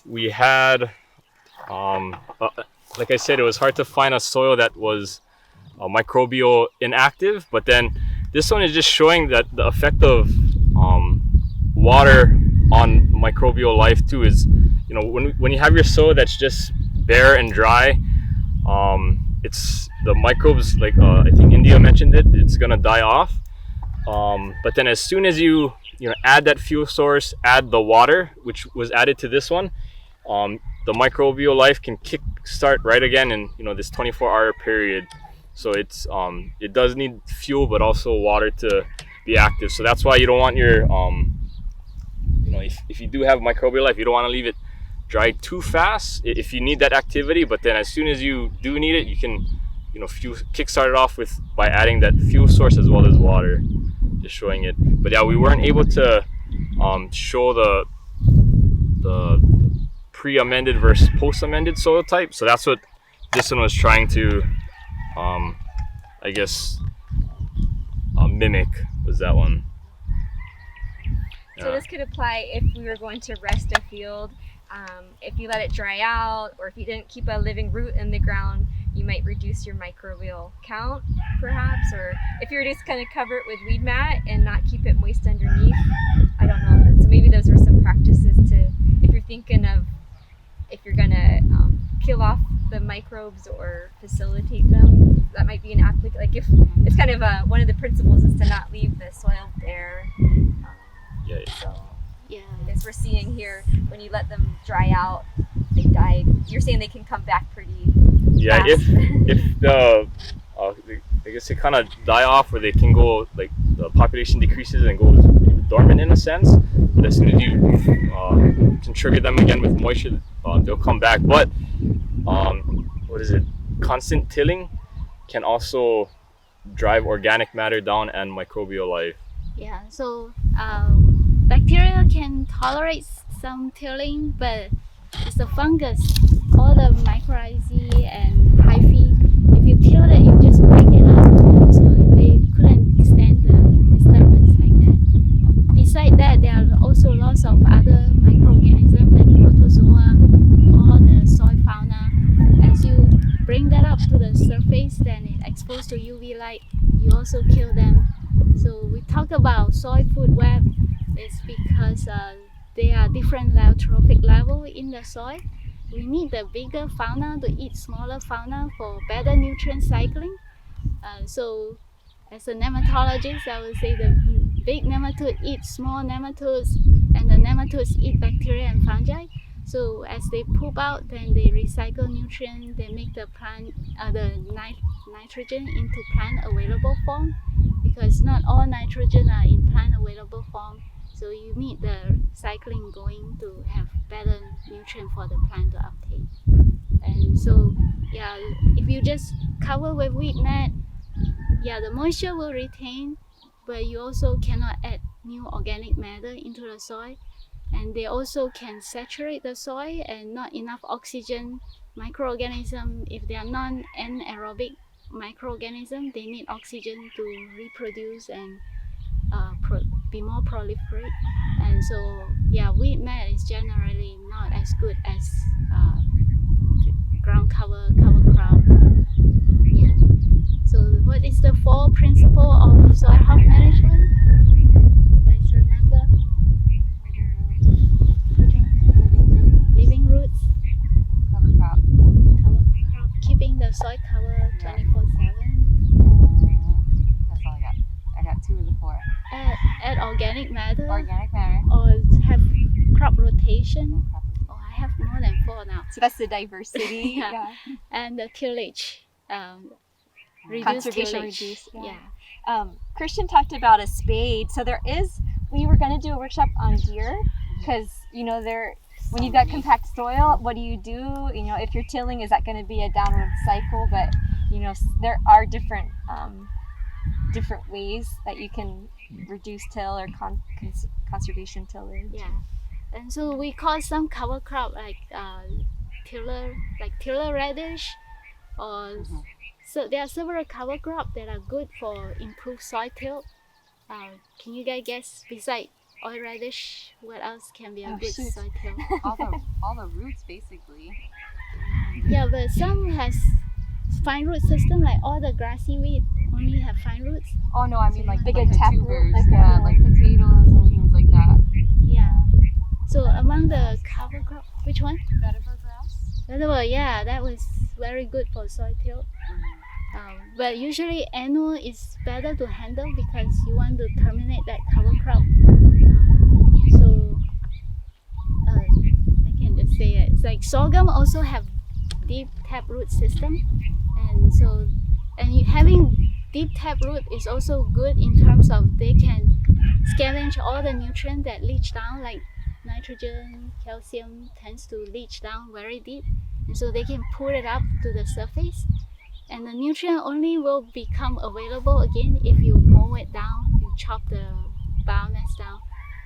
we had, like I said, it was hard to find a soil that was microbial inactive. But then this one is just showing that the effect of um, water on microbial life too is, when you have your soil that's just bare and dry, it's the microbes, like I think India mentioned it, it's gonna die off. But then as soon as you add that fuel source, add the water, which was added to this one, the microbial life can kick start right again in this 24-hour period. So it does need fuel, but also water to be active. So that's why you don't want your if you do have microbial life, you don't want to leave it dry too fast if you need that activity. But then as soon as you do need it, you can fuel kickstart it off with by adding that fuel source as well as water, just showing it. But yeah, we weren't able to show the pre-amended versus post-amended soil type. So that's what this one was trying to, I guess, mimic, was that one. So this could apply if we were going to rest a field. If you let it dry out, or if you didn't keep a living root in the ground, you might reduce your microbial count, perhaps. Or if you were just kind of cover it with weed mat and not keep it moist underneath. I don't know. So maybe those are some practices to, if you're thinking of, if you're gonna kill off the microbes or facilitate them, that might be an application. Like if it's kind of one of the principles is to not leave the soil bare. So Yeah. I guess we're seeing here when you let them dry out, they die. You're saying they can come back pretty Yeah, fast. if the I guess they kind of die off, or they can go, like, the population decreases and goes dormant in a sense. But as soon as you can trigger them again with moisture, they'll come back. But what is it? Constant tilling can also drive organic matter down and microbial life. Yeah, so bacteria can tolerate some tilling, but it's the fungus, all the mycorrhizae and hyphae. If you till it, you just break it up, so they couldn't stand the disturbance like that. Besides that, there are also lots of other microorganisms like protozoa, all the soil fauna. As you bring that up to the surface, then it exposed to UV light, you also kill them. So we talk about soil food web. It's because there are different trophic level in the soil. We need the bigger fauna to eat smaller fauna for better nutrient cycling. So as a nematologist, I would say the big nematode eat small nematodes, and the nematodes eat bacteria and fungi. So as they poop out, then they recycle nutrients, they make the plant the nitrogen into plant available form, because not all nitrogen are in plant available form. So you need the cycling going to have better nutrient for the plant to uptake. And so yeah, if you just cover with weed mat, yeah, the moisture will retain, but you also cannot add new organic matter into the soil. And they also can saturate the soil, and not enough oxygen. Microorganisms, if they are non-anaerobic microorganisms, they need oxygen to reproduce and be more proliferate. And so yeah, weed mat is generally not as good as ground cover crop. Yeah. So what is the four principle of soil health management? You guys remember? Living roots, Cover crop. keeping the soil cover 24/7. That's all I got. I got 2 of the 4. Add organic matter. Organic matter. Or have crop rotation. Oh, I have more than 4 now. So that's the diversity. Yeah. And the tillage. Reduce Conservation tillage. reduce. Yeah. Christian talked about a spade. So we were going to do a workshop on deer, because when you've got compact soil, what do? If you're tilling, is that going to be a downward cycle? But there are different ways that you can reduce till or conservation tillage. Yeah. And so we call some cover crop like tiller radish, or so there are several cover crops that are good for improved soil till. Can you guys guess, besides oil radish. What else can be a Oh, good shoot. soil till? all the roots basically. Yeah, but some has fine root system, like all the grassy weed only have fine roots. Oh no, I mean like Like like a the taproot, tubers, like yeah, a- like potatoes and things like that. Yeah. So among the cover crop, which one? Vetiver grass. Vetiver, yeah, that was very good for soil till. But usually annual is better to handle because you want to terminate that cover crop. So I can just say it. It's like sorghum also have deep taproot system, and so having deep taproot is also good in terms of they can scavenge all the nutrients that leach down, like nitrogen, calcium tends to leach down very deep, and so they can pull it up to the surface, and the nutrient only will become available again if you mow it down, you chop the biomass down.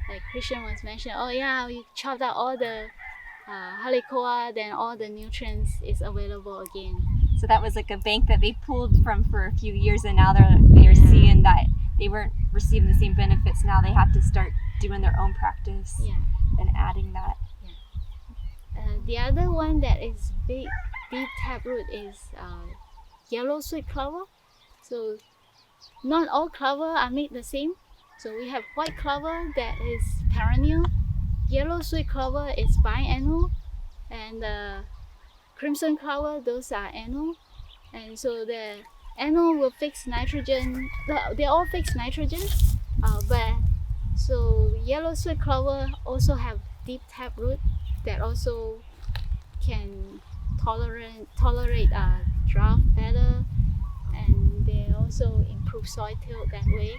Like Christian was mentioning, oh yeah, you chopped out all the helicoa, then all the nutrients is available again. So that was like a bank that they pulled from for a few years, and now they're seeing that they weren't receiving the same benefits. Now they have to start doing their own practice and adding that. The other one that is big, deep taproot is yellow sweet clover. So not all clover are made the same. So we have white clover that is perennial, yellow sweet clover is biannual, and crimson clover, those are annual. And so the annual will fix nitrogen. They all fix nitrogen, but so yellow sweet clover also have deep taproot that also can tolerate drought better, and they also improve soil till that way.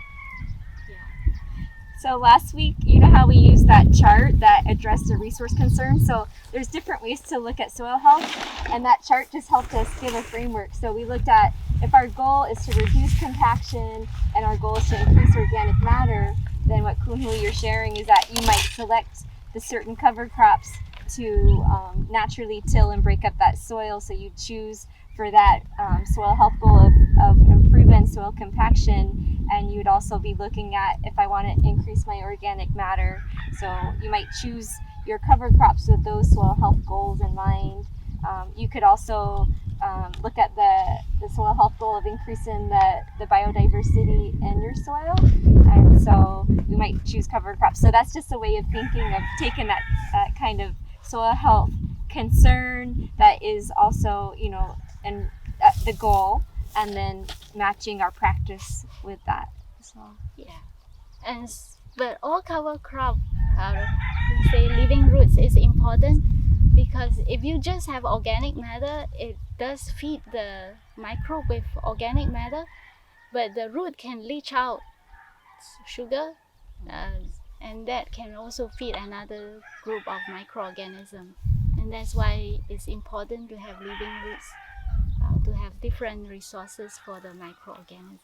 So last week, you know how we used that chart that addressed the resource concern? So there's different ways to look at soil health, and that chart just helped us give a framework. So we looked at if our goal is to reduce compaction and our goal is to increase organic matter, then what Koon-Hui you're sharing is that you might select the certain cover crops to naturally till and break up that soil. So you choose for that soil health goal of improving soil compaction, and you'd also be looking at if I want to increase my organic matter. So you might choose your cover crops with those soil health goals in mind. You could also look at the soil health goal of increasing the biodiversity in your soil, and so we might choose cover crops. So that's just a way of thinking of taking that kind of soil health concern that is also, you know, and the goal, and then matching our practice with that. So But all cover crop, we say living roots is important because if you just have organic matter, it does feed the microbe with organic matter, but the root can leach out sugar, and that can also feed another group of microorganisms. And that's why it's important to have living roots, to have different resources for the microorganisms.